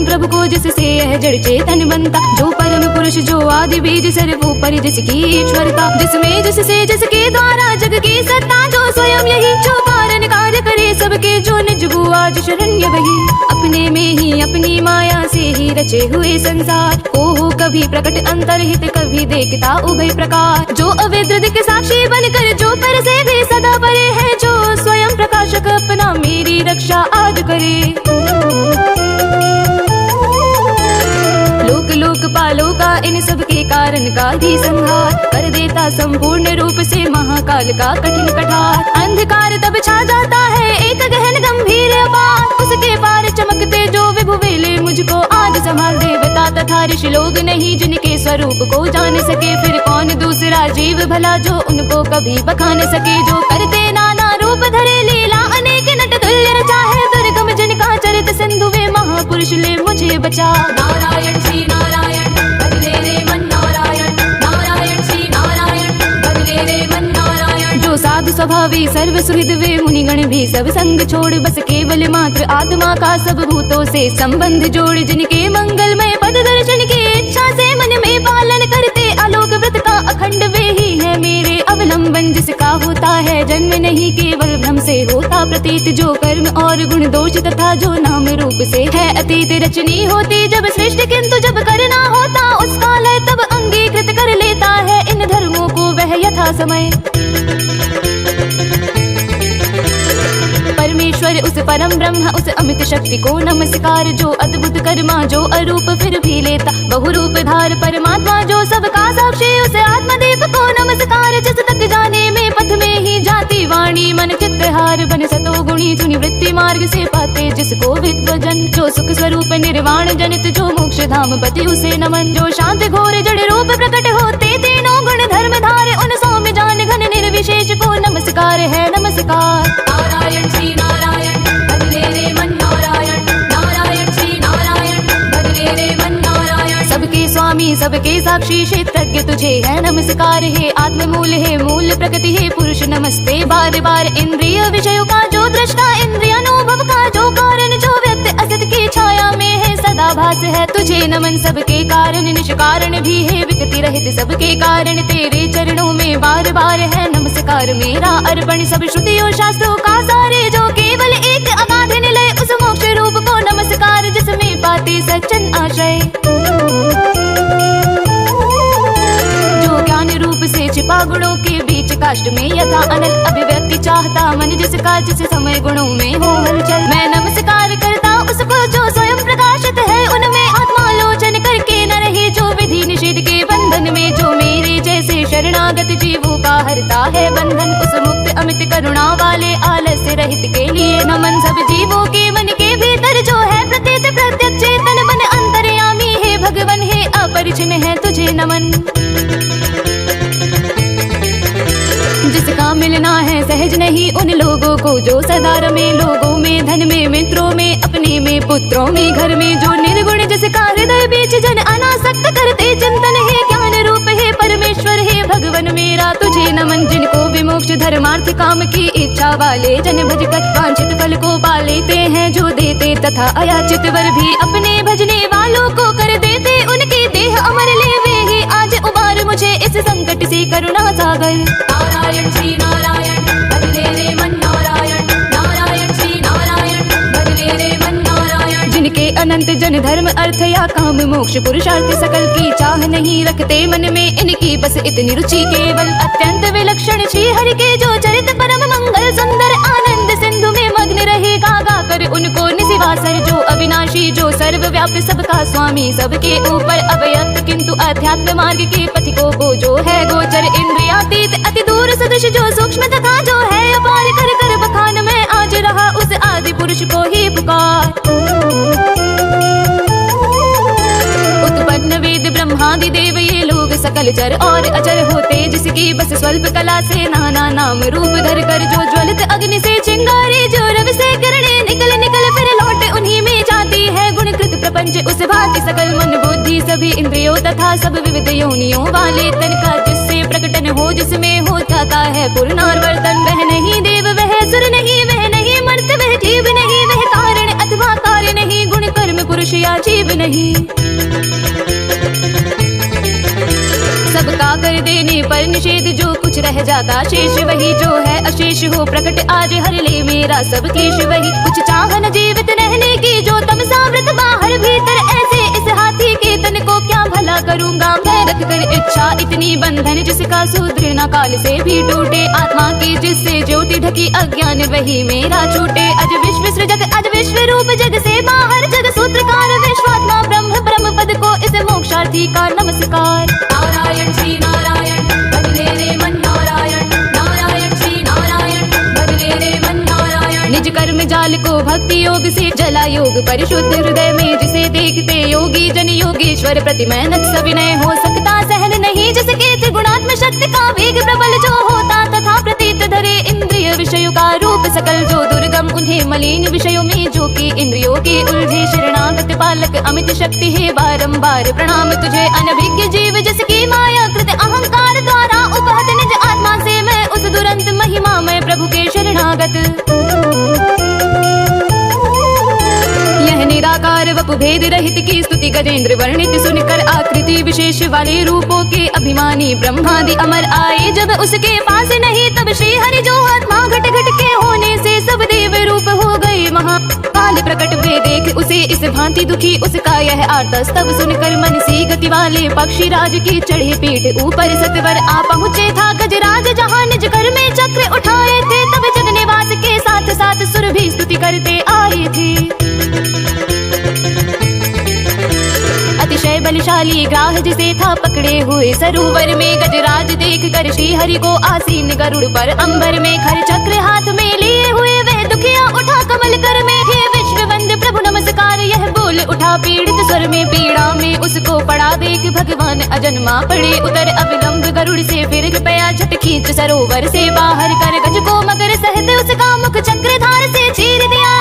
प्रभु को जिससे यह जड़ चेतन बनता, जो परम पुरुष जो आदि बीज सर्वोपरि जिसकी ईश्वरता, जिसमें जिससे जिसके द्वारा जग की सत्ता, जो स्वयं यही जो कारण कार्य करे सबके, जो निज वो आज शरण्य वही, अपने में ही अपनी माया से ही रचे हुए संसार को हो कभी प्रकट अंतरहित कभी देखता उभय प्रकार, जो अविद्रदिक साक्षी बनकर जो पर से भी सदा परे है, जो स्वयं प्रकाशक अपना मेरी रक्षा आज करे। लोक लोकपालों का इन सब के कारण का भी संहार कर देता संपूर्ण रूप से महाकाल का कठिन कठार, अंधकार तब छा जाता है एक गहन गंभीर अपार, उसके पार चमकते जो विभु वेले मुझको आज संभाल देवता तथा ऋषि लोग नहीं जिनके स्वरूप को जान सके, फिर कौन दूसरा जीव भला जो उनको कभी बखान सके, जो करते नाना रूप धरे लीला अनेक नट तुल्य चाहे, दुर्गम जिनका चरित सिंधु वे महापुरुष ले मुझे बचा। नारायण श्री नारायण बदले रे मन नारायण, नारायण श्री नारायण बदले रे मन नारायण, जो साधु स्वभावी सर्व सुहृद वे मुनिगण भी सब संग छोड़, बस केवल मात्र आत्मा का सब भूतों से संबंध जोड़, जिनके मंगलमय पद दर्शन की इच्छा से मन में पालन करते, आलोक व्रत का अखंड वे ही है मेरे अवलंबन, जिसका होता है जन्म नहीं केवल भ्रम से होता प्रतीत, जो कर्म और गुण दोष तथा जो नाम रूप से है अतीत, रचनी होती जब सृष्टि किंतु जब करना होता उसका लय तब अंगीकृत कर लेता है इन धर्मों को वह यथा समय। परमेश्वर उस परम ब्रह्म उस अमित शक्ति को नमस्कार, जो अद्भुत कर्मा जो अरूप फिर भी लेता बहुरूप धार, परमात्मा जो सबका साक्षी उस आत्मदीप को नमस्कार, जिस तक जाने में पथ में ही जाती वाणी मन चित्तहार, बन सतो गुणी सुनि वृत्ति मार्ग से पाते जिसको विद्वजन, जो सुख स्वरूप निर्वाण जनित जो मोक्ष धाम पति उसे नमन, जो शांत घोर जड़ रूप प्रकट होते तीनों गुण धर्म धारे, उन सौम्य जान घन निर्विशेष को नमस्कार है नमस्कार। नारायण श्री नारायण बदले रे मन नारायण, नारायण श्री नारायण बदले रे मन नारायण, सबके स्वामी सबके साक्षी क्षेत्रज्ञ तुझे है नमस्कार, हे आत्म मूल है मूल प्रकृति है पुरुष नमस्ते बार बार, इंद्रिय विषयों का जो दृष्टा इंद्रियानुभव का जो कारण, जो व्यक्त असत की छाया में है सदा भास है तुझे नमन, सबके कारण निष्कारण भी है विकृति रहित सबके कारण, तेरे चरणों में बार बार है नमस्कार मेरा अर्पण, सब श्रुतियों शास्त्रों का सारे जो केवल एक अगाध निलय उस मोक्ष रूप को नमस्कार, जिसमें पाते सच्चन आशय, जो ज्ञान रूप से छिपा गुणों के बीच काष्ठ में यथा अनल अभिव्यक्ति चाहता मन, जिसका जिस समय गुणों में हो हलचल, मैं नमस्कार करता उसको जो स्वयं प्रकाशित है उनमें, आत्मालोचन करके न रहे जो विधि निषेध के बंधन में, जो मेरे जैसे शरणागत जीवों का हरता है बंधन, उस मुक्त अमित करुणा वाले आलस्य रहित के लिए नमन, सब जीवों के मन के भीतर जो है प्रतीत प्रत्यक्ष चेतन बन अंतर्यामी है भगवन है अपरिचिन्न है तुझे नमन, जिसका मिलना है सहज नहीं उन लोगों को जो सदा रमे, लोगों में धन में मित्रों में अपने में पुत्रों में घर में, जो निर्गुण जिसका हृदय बीच जन अनासक्त करते चिंतन है ज्ञान रूप है परमेश्वर है भगवन मेरा तुझे नमन, जिनको विमोक्ष धर्मार्थ काम की इच्छा वाले जन भज कर वांछित फल को पा लेते हैं, जो देते तथा अयाचित वर भी अपने भजने वालों को कर देते, उनके देह अमर ले वे ही आज उबार मुझे इस संकट से करुणा सागर। नारायण श्री नारायण बदले रे मन नारायण, नारायण श्री नारायण बदले रे मन नारायण, जिनके अनंत जन धर्म अर्थ या काम मोक्ष पुरुषार्थ सकल की चाह नहीं रखते मन में, इनकी बस इतनी रुचि केवल अत्यंत विलक्षण श्री हरि के जो चरित परम मंगल सुंदर आनंद सिंधु में मग्न रहे गा कर उनको निशिवासर, जो अविनाशी जो सर्वव्यापी सबका स्वामी सबके ऊपर अव्यक्त किंतु अध्यात्म मार्ग के पथिकों को जो है गोचर, इंद्रियातीत अति दूर सदृश जो सूक्ष्म तथा जो है अपार, कर कर बखान में आज रहा उस आदि पुरुष को ही पुकार, उत्पन्न वेद ब्रह्मादि देव ये लोग सकल चर और अचर होते, जिसकी बस स्वल्प कला से नाना नाम रूप धर कर, जो ज्वलित अग्नि से चिंगारी जो रवि से किरण तथा सब विविध योनियों वाले तन का, जिससे प्रकटन हो जिसमें हो जाता है पूर्णावर्तन। वह नहीं देव वह असुर नहीं, वह नहीं मर्त वह जीव नहीं, वह कारण अथवा कार्य नहीं, गुण कर्म पुरुष या जीव नहीं। सबका कर देने पर निषेध, जो कुछ रह जाता शेष वही, जो है अशेष हो प्रकट आज हर ले मेरा सब क्लेश वही। कुछ चाहन जीवित रहने की, जो तम सावृत बाहर भीतर, ऐसे इस हाथी के तन को क्या भला करूंगा मैं। रख कर इच्छा इतनी बंधन, जिसका सुदृढ़ न काल से भी टूटे, आत्मा की जिससे ज्योति ढकी अज्ञान वही मेरा छूटे। अज विश्व सृजक अज विश्व रूप, जग से बाहर जग सूत्रकार, विश्वात्मा ब्रह्म ब्रह्म पद को इस मोक्षार्थी का नमस्कार। नारायण श्री नारायण बदले रे मन नारायण, नारायण श्री नारायण बदले रे मन नारायण। निज कर्म जाल को भक्ति योग से जला, योग परिशुद्ध हृदय में जिसे देखते योगी जन योगेश्वर प्रति मेहनत सविनय हो सकता सहन नहीं, जिसके त्रिगुणात्म शक्ति का वेग प्रबल जो होता, तथा प्रतीत धरे इंद्रिय विषयों का रूप सकल, जो दुर्गम उन्हें मलिन विषयों में, जो कि इंद्रियों के उलझे शरणागत पालक अमित शक्ति है बारंबार प्रणाम तुझे। अनभिज्ञ जीव जिसकी माया कृत अहंकार द्वारा उपहत, निज आत्मा से मैं उस दुरंत महिमा में प्रभु के शरणागत। यह निराकार वपु भेद रहित की स्तुति गजेंद्र वर्णित सुनकर, आकृति विशेष वाले रूपों के अभिमानी ब्रह्मादि अमर आए जब उसके पास नहीं, तब श्री हरि जो आत्मा घट घट के होने से सब देव रूप हो गए महा। काल प्रकट वे देख उसे इस भांति दुखी, उसका यह आर्तस्तव सुनकर मन सी गति वाले पक्षी राज की चढ़े पीठ ऊपर सतवर आ पहुँचे था गजराज, जहाँ निज घर में चक्र उठाए थे, तब जगनिवास के साथ साथ सुर भी स्तुति करते आए थे। अतिशय बलशाली ग्राह जिसे था पकड़े हुए सरोवर में, गजराज देख कर श्री हरि को आसीन गरुड़ पर अंबर में, खर चक्र हाथ में लिए हुए वह दुखिया उठा कमल कर में। हे विश्ववंद प्रभु नमस्कार यह बोल उठा पीड़ित स्वर में, पीड़ा में उसको पड़ा देख भगवान अजन्मा पड़े उतर, अविलंब गरुड़ से फिर कृपया झट खींच सरोवर से बाहर कर, गज को मगर सहित उसका मुख चक्रधार से चीर दिया।